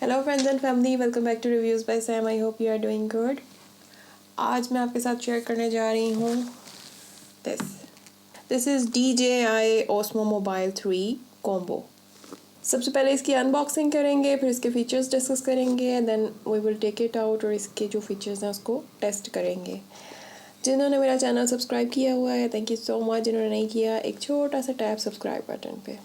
Hello friends and family, welcome back to reviews by Sam. I hope you are doing good. आज मैं आपके साथ share करने जा रही हूँ this is DJI Osmo Mobile 3 combo. सबसे पहले इसकी अनबॉक्सिंग करेंगे, फिर इसके फीचर्स डिस्कस करेंगे and then we will take it out और इसके जो फीचर्स हैं उसको टेस्ट करेंगे। जिन्होंने मेरा चैनल सब्सक्राइब किया हुआ है थैंक यू सो मच। जिन्होंने नहीं किया, एक छोटा सा टैप सब्सक्राइब बटन पे।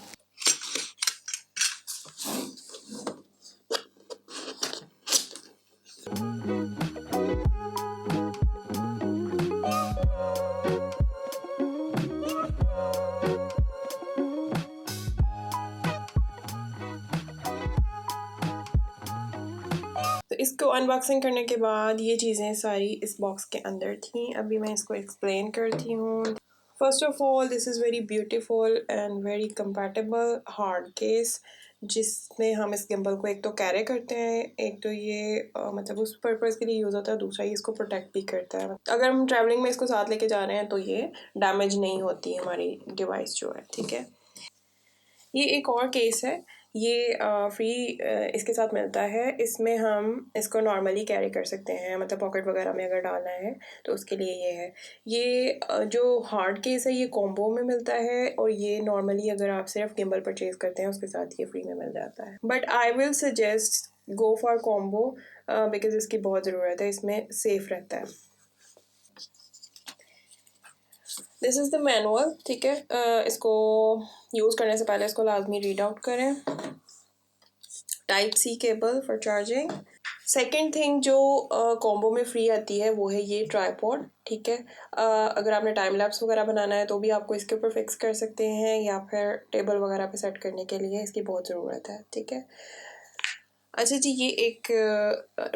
तो इसको अनबॉक्सिंग करने के बाद ये चीज़ें सारी इस बॉक्स के अंदर थी। अभी मैं इसको एक्सप्लेन करती हूँ। First of all, this is very beautiful and very compatible hard case, जिसमें हम इस गिम्बल को एक तो कैरी करते हैं, एक तो ये मतलब उस पर्पज़ के लिए यूज़ होता है, दूसरा ये इसको प्रोटेक्ट भी करता है। अगर हम ट्रैवलिंग में इसको साथ लेके जा रहे हैं तो ये डैमेज नहीं होती हमारी डिवाइस जो है, ठीक है। ये एक और केस है, ये फ्री इसके साथ मिलता है। इसमें हम इसको नॉर्मली कैरी कर सकते हैं, मतलब पॉकेट वगैरह में अगर डालना है तो उसके लिए ये है। ये जो हार्ड केस है ये कॉम्बो में मिलता है, और ये नॉर्मली अगर आप सिर्फ गिम्बल परचेज करते हैं उसके साथ ये फ्री में मिल जाता है। But I will suggest go for combo because इसकी बहुत ज़रूरत है, इसमें सेफ रहता है। दिस इज़ द मैनुअल, ठीक है। इसको यूज़ करने से पहले इसको लाजमी रीड आउट करें। Type C cable for charging. Second thing जो कॉम्बो में फ्री आती है वो है ये ट्राईपॉड, ठीक है। अगर आपने टाइम लैप्स वगैरह बनाना है तो भी आपको इसके ऊपर फिक्स कर सकते हैं, या फिर टेबल वगैरह पे सेट करने के लिए इसकी बहुत ज़रूरत है, ठीक है। अच्छा जी, ये एक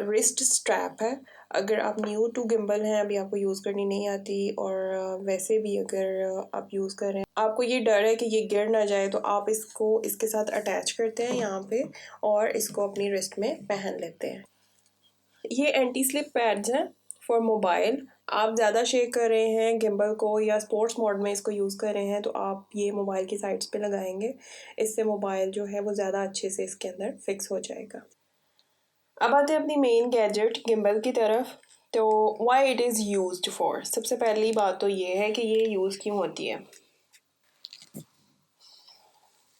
रिस्ट स्ट्रैप है। अगर आप न्यू टू गिम्बल हैं, अभी आपको यूज़ करनी नहीं आती, और वैसे भी अगर आप यूज़ कर रहे हैं, आपको ये डर है कि ये गिर ना जाए, तो आप इसको इसके साथ अटैच करते हैं यहाँ पे और इसको अपनी रिस्ट में पहन लेते हैं। ये एंटी स्लिप पैड्स हैं फॉर मोबाइल। आप ज़्यादा शेक कर रहे हैं गिम्बल को या स्पोर्ट्स मोड में इसको यूज़ कर रहे हैं तो आप ये मोबाइल की साइड्स पे लगाएंगे। इससे मोबाइल जो है वो ज़्यादा अच्छे से इसके अंदर फिक्स हो जाएगा। अब आते हैं अपनी मेन गैजेट गिम्बल की तरफ। तो why it is used for, सबसे पहली बात तो ये है कि ये यूज़ क्यों होती है।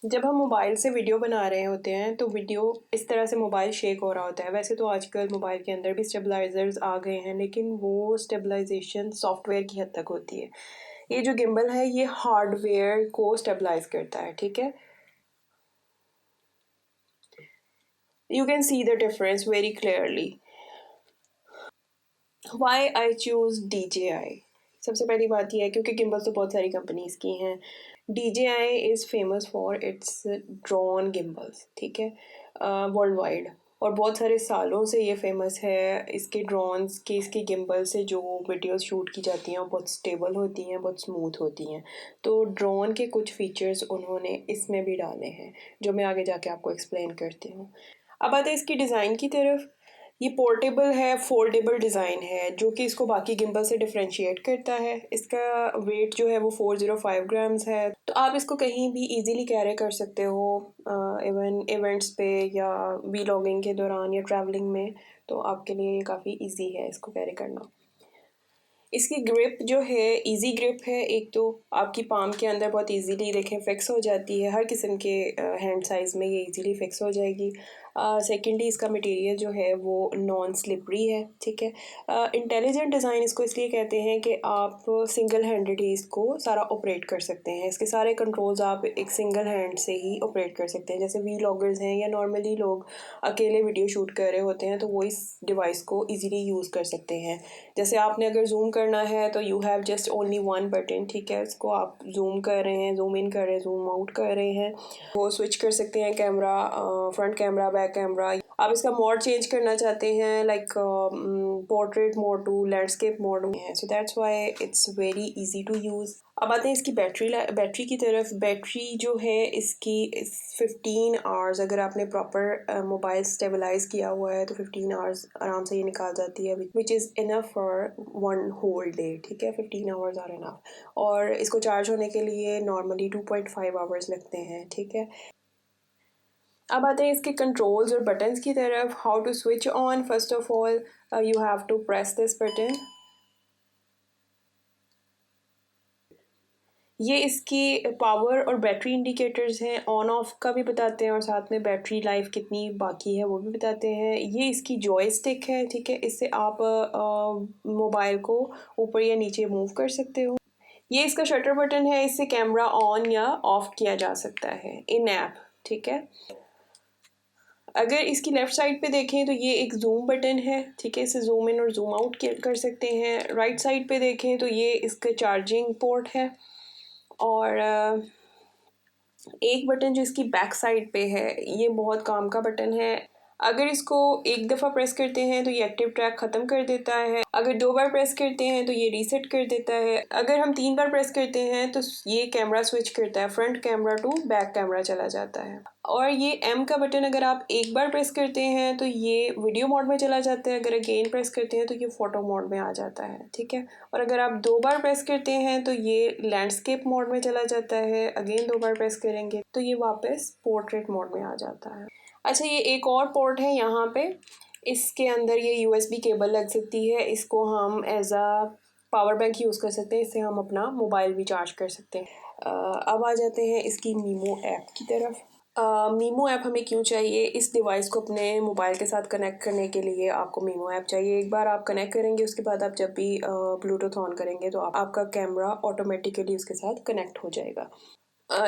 जब हम मोबाइल से वीडियो बना रहे होते हैं तो वीडियो इस तरह से मोबाइल शेक हो रहा होता है। वैसे तो आजकल मोबाइल के अंदर भी स्टेबलाइजर्स आ गए हैं, लेकिन वो स्टेबलाइजेशन सॉफ्टवेयर की हद तक होती है। ये जो गिम्बल है ये हार्डवेयर को स्टेबलाइज करता है, ठीक है। You can see the difference very clearly. Why I choose DJI। सबसे पहली बात यह है क्योंकि गिम्बल्स तो बहुत सारी कंपनीज़ की हैं। DJI is famous for its drone gimbals, ठीक है, वर्ल्ड वाइड, और बहुत सारे सालों से ये फेमस है। इसके ड्रोन्स के, इसके गिम्बल से जो वीडियोस शूट की जाती हैं वो बहुत स्टेबल होती हैं, बहुत स्मूथ होती हैं। तो ड्रोन के कुछ फीचर्स उन्होंने इसमें भी डाले हैं जो मैं आगे जाके आपको एक्सप्लेन करती हूँ। अब आते हैं इसकी डिज़ाइन की तरफ। ये पोर्टेबल है, फोल्डेबल डिज़ाइन है, जो कि इसको बाकी गिम्बल से डिफरेंशिएट करता है। इसका वेट जो है वो 405 ग्राम्स है, तो आप इसको कहीं भी इजीली कैरी कर सकते हो, इवन इवेंट्स पे या वीलॉगिंग के दौरान या ट्रैवलिंग में, तो आपके लिए काफ़ी इजी है इसको कैरी करना। इसकी ग्रिप जो है इजी ग्रिप है। एक तो आपकी पाम के अंदर बहुत इजीली देखें फिक्स हो जाती है, हर किस्म के हैंड साइज़ में ये इजीली फिक्स हो जाएगी। सेकेंडली इसका मटेरियल जो है वो नॉन स्लिपरी है, ठीक है। इंटेलिजेंट डिज़ाइन इसको इसलिए कहते हैं कि आप सिंगल हैंडेड ही इसको सारा ऑपरेट कर सकते हैं। इसके सारे कंट्रोल्स आप एक सिंगल हैंड से ही ऑपरेट कर सकते हैं। जैसे वीलॉगर्स हैं या नॉर्मली लोग अकेले वीडियो शूट कर रहे होते हैं तो वो इस डिवाइस को ईज़िली यूज़ कर सकते हैं। जैसे आपने अगर जूम करना है तो you have just only one button, ठीक है। इसको आप जूम कर रहे हैं, जूम इन कर रहे हैं, जूम आउट कर रहे हैं, वो स्विच कर सकते हैं camera, front camera, back camera. आप इसका मोड चेंज करना चाहते हैं like portrait mode to landscape mode है, so that's why it's very easy to use. अब आते हैं इसकी बैटरी की तरफ। बैटरी जो है इसकी 15 आवर्स, अगर आपने प्रॉपर मोबाइल स्टेबलाइज किया हुआ है तो 15 आवर्स आराम से ये निकाल जाती है, which is enough for one whole day, ठीक है। 15 आवर्स आर इनफ, और इसको चार्ज होने के लिए नॉर्मली 2.5 आवर्स लगते हैं, ठीक है। अब आते हैं इसके कंट्रोल्स और बटन्स की तरफ। How to switch on, first of all you have to press this button. ये इसकी पावर और बैटरी इंडिकेटर्स हैं, ऑन ऑफ का भी बताते हैं और साथ में बैटरी लाइफ कितनी बाकी है वो भी बताते हैं। ये इसकी जॉयस्टिक है, ठीक है, इससे आप मोबाइल को ऊपर या नीचे मूव कर सकते हो। ये इसका शटर बटन है, इससे कैमरा ऑन या ऑफ किया जा सकता है इन ऐप, ठीक है। अगर इसकी लेफ़्ट साइड पे देखें तो ये एक जूम बटन है, ठीक है, इसे जूम इन और जूम आउट कर सकते हैं। राइट साइड पे देखें तो ये इसका चार्जिंग पोर्ट है और एक बटन जो इसकी बैक साइड पे है ये बहुत काम का बटन है। अगर इसको एक दफ़ा प्रेस करते हैं तो ये एक्टिव ट्रैक ख़त्म कर देता है, अगर 2 बार प्रेस करते हैं तो ये रीसेट कर देता है, अगर हम 3 बार प्रेस करते हैं तो ये कैमरा स्विच करता है, front camera to back camera चला जाता है। और ये एम का बटन अगर आप एक बार प्रेस करते हैं तो ये वीडियो मोड में चला जाता है, अगर अगेन प्रेस करते हैं तो ये फ़ोटो मोड में आ जाता है, ठीक है। और अगर आप 2 बार प्रेस करते हैं तो ये लैंडस्केप मोड में चला जाता है, अगेन 2 बार प्रेस करेंगे तो ये वापस पोर्ट्रेट मोड में आ जाता है। अच्छा, ये एक और पोर्ट है यहाँ पे, इसके अंदर ये यूएसबी केबल लग सकती है, इसको हम as a power bank use कर सकते हैं, इससे हम अपना मोबाइल भी चार्ज कर सकते हैं। अब आ जाते हैं इसकी मीमो ऐप की तरफ। मीमो ऐप हमें क्यों चाहिए? इस डिवाइस को अपने मोबाइल के साथ कनेक्ट करने के लिए आपको मीमो ऐप चाहिए। एक बार आप कनेक्ट करेंगे उसके बाद आप जब भी ब्लूटूथ ऑन करेंगे तो आपका कैमरा ऑटोमेटिकली उसके साथ कनेक्ट हो जाएगा।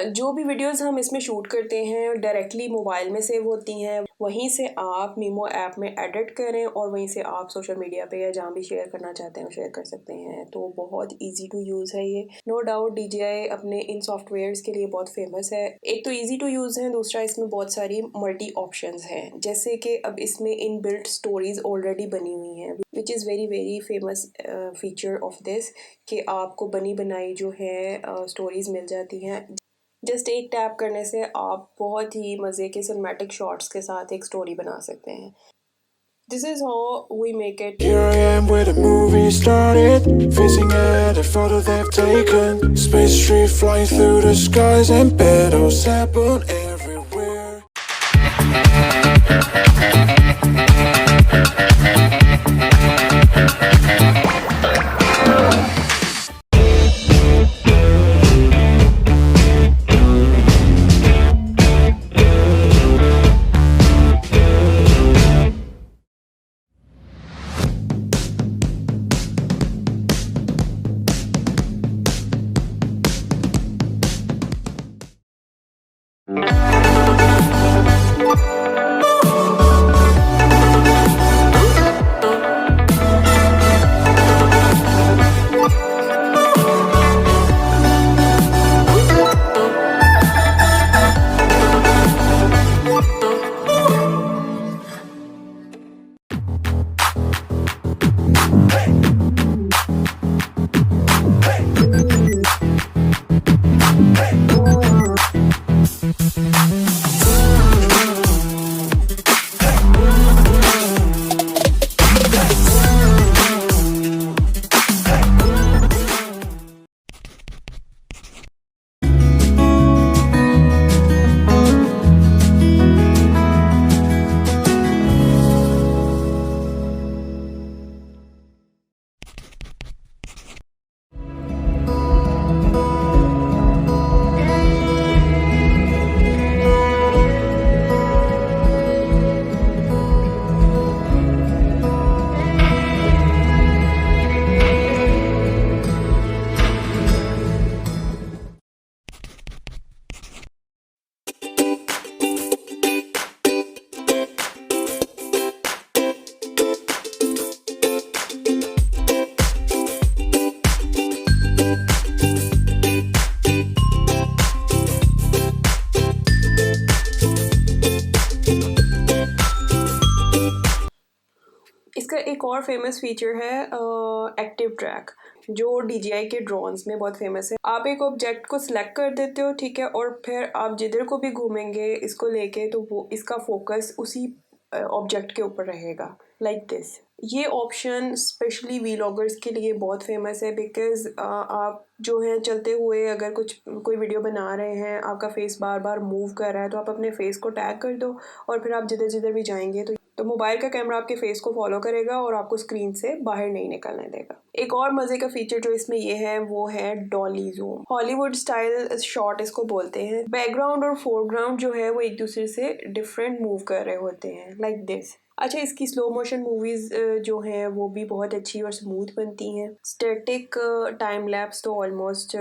जो भी वीडियोस हम इसमें शूट करते हैं डायरेक्टली मोबाइल में सेव होती हैं, वहीं से आप मीमो ऐप में एडिट करें और वहीं से आप सोशल मीडिया पे या जहाँ भी शेयर करना चाहते हैं शेयर कर सकते हैं। तो बहुत इजी टू यूज़ है ये, नो डाउट DJI अपने इन सॉफ्टवेयर्स के लिए बहुत फेमस है। एक तो इजी टू यूज़ है, दूसरा इसमें बहुत सारी मल्टी ऑप्शंस हैं, जैसे कि अब इसमें इन बिल्ट स्टोरीज ऑलरेडी बनी हुई हैं, which is very very famous feature of this, कि आपको बनी बनाई जो है स्टोरीज मिल जाती हैं। जस्ट एक टैप करने से आप बहुत ही मज़े के सिनेमैटिक शॉट्स के साथ एक स्टोरी बना सकते हैं। This is how we make it. Here I am where the movie started, facing at a photo they've taken. Space tree flying through the skies and petals happen everywhere. इसका एक और famous feature है active track, जो DJI के drones में बहुत famous है। आप एक ऑब्जेक्ट को सिलेक्ट कर देते हो, ठीक है, और फिर आप जिधर को भी घूमेंगे इसको लेके तो वो इसका फोकस उसी ऑब्जेक्ट के ऊपर रहेगा, लाइक दिस। ये ऑप्शन स्पेशली वीलॉगर्स के लिए बहुत फेमस है बिकॉज़ आप जो है चलते हुए अगर कोई वीडियो बना रहे हैं, आपका फेस बार बार मूव कर रहा है, तो आप अपने फेस को टैग कर दो और फिर आप जिधर जिधर भी जाएंगे तो मोबाइल का कैमरा आपके फेस को फॉलो करेगा और आपको स्क्रीन से बाहर नहीं निकलने देगा। एक और मज़े का फीचर जो इसमें ये है वो है Dolly zoom. Hollywood style shot इसको बोलते हैं। बैकग्राउंड और फोरग्राउंड जो है वो एक दूसरे से डिफरेंट मूव कर रहे होते हैं, लाइक दिस। अच्छा, इसकी स्लो मोशन मूवीज़ जो हैं वो भी बहुत अच्छी और स्मूथ बनती हैं। स्टैटिक टाइम लैप्स तो ऑलमोस्ट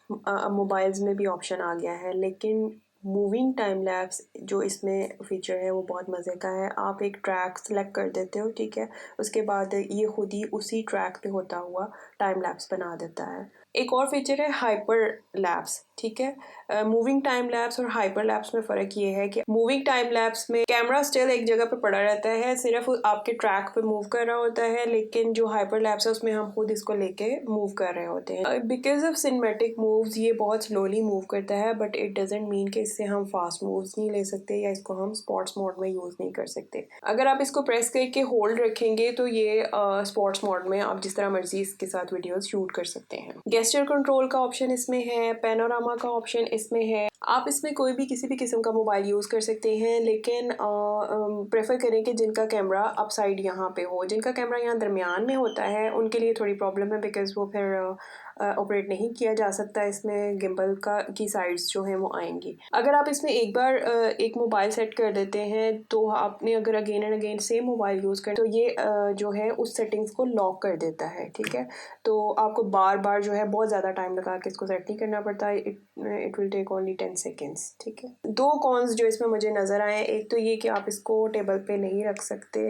मोबाइल्स में भी ऑप्शन आ गया है, लेकिन मूविंग टाइम लैप्स जो इसमें फ़ीचर है वो बहुत मज़े का है। आप एक ट्रैक सेलेक्ट कर देते हो, ठीक है, उसके बाद ये खुद ही उसी ट्रैक पे होता हुआ टाइम लैप्स बना देता है। एक और फीचर है हाइपर लैप्स, ठीक है। मूविंग टाइम लैप्स और हाइपर लैप्स में फ़र्क ये है कि मूविंग टाइम लैप्स में कैमरा स्टिल एक जगह पे पड़ा रहता है, सिर्फ आपके ट्रैक पे मूव कर रहा होता है, लेकिन जो हाइपर लैप्स है उसमें हम खुद इसको लेके मूव कर रहे होते हैं। बिकॉज ऑफ सिनेमैटिक मूव्स ये बहुत स्लोली मूव करता है, बट इट डजेंट मीन कि इससे हम फास्ट मूव्स नहीं ले सकते या इसको हम स्पोर्ट्स मोड में यूज़ नहीं कर सकते। अगर आप इसको प्रेस करके होल्ड रखेंगे तो ये स्पोर्ट्स मोड में आप जिस तरह मर्जी इसके साथ वीडियोस शूट कर सकते हैं। गेस्चर कंट्रोल का ऑप्शन इसमें है, पैनोरामा का ऑप्शन इसमें है। आप इसमें कोई भी किसी भी किस्म का मोबाइल यूज़ कर सकते हैं, लेकिन प्रेफर करें कि जिनका कैमरा अपसाइड यहाँ पे हो। जिनका कैमरा यहाँ दरमियान में होता है उनके लिए थोड़ी प्रॉब्लम है बिकॉज़ वो फिर ऑपरेट नहीं किया जा सकता। इसमें गिम्बल की साइड्स जो हैं वो आएंगी। अगर आप इसमें एक बार एक मोबाइल सेट कर देते हैं तो आपने अगर again and again same mobile use कर तो ये जो है उस सेटिंग्स को लॉक कर देता है, ठीक है। तो आपको बार बार जो है बहुत ज़्यादा टाइम लगा के इसको सेट नहीं करना पड़ता। It will take only 10 seconds, ठीक है। दो कॉन्स जो इसमें मुझे नज़र आए, एक तो ये कि आप इसको टेबल पे नहीं रख सकते।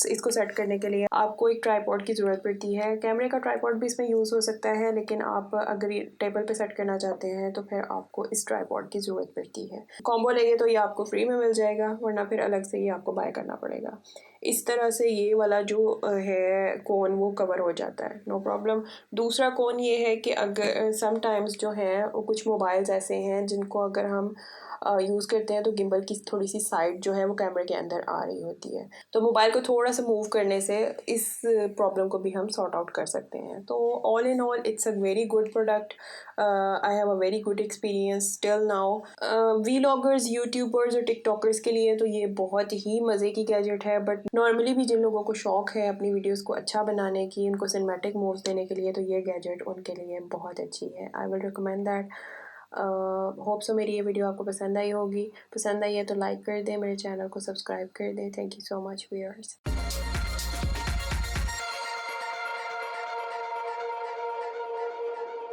इसको सेट करने के लिए आपको एक ट्राइपॉड की ज़रूरत पड़ती है। कैमरे का ट्राइपॉड भी इसमें यूज़ हो सकता है, लेकिन आप अगर ये टेबल पे सेट करना चाहते हैं तो फिर आपको इस ट्राइपॉड की ज़रूरत पड़ती है। कॉम्बो लेंगे तो ये आपको फ्री में मिल जाएगा, वरना फिर अलग से ये आपको बाय करना पड़ेगा। इस तरह से ये वाला जो है कोन वो कवर हो जाता है, नो प्रॉब्लम। दूसरा कोन ये है कि अगर समटाइम्स जो है वो कुछ मोबाइल्स ऐसे हैं जिनको अगर हम यूज़ करते हैं तो गिम्बल की थोड़ी सी साइड जो है वो कैमरे के अंदर आ रही होती है, तो मोबाइल को थोड़ा सा मूव करने से इस प्रॉब्लम को भी हम सॉर्ट आउट कर सकते हैं। तो all in all it's a very good product. I have a very good experience till now. Vloggers, YouTubers और टिकटॉकर्स के लिए तो ये बहुत ही मज़े की गैजेट है, बट नॉर्मली भी जिन लोगों को शौक़ है अपनी वीडियोज़ को अच्छा बनाने की, उनको सिनेमैटिक मूव्स देने के लिए, तो ये गैजेट उनके लिए बहुत अच्छी है। I will recommend that. Hope so मेरी ये वीडियो आपको पसंद आई होगी। पसंद आई है तो लाइक कर दें, मेरे चैनल को सब्सक्राइब कर दें। Thank you so much viewers.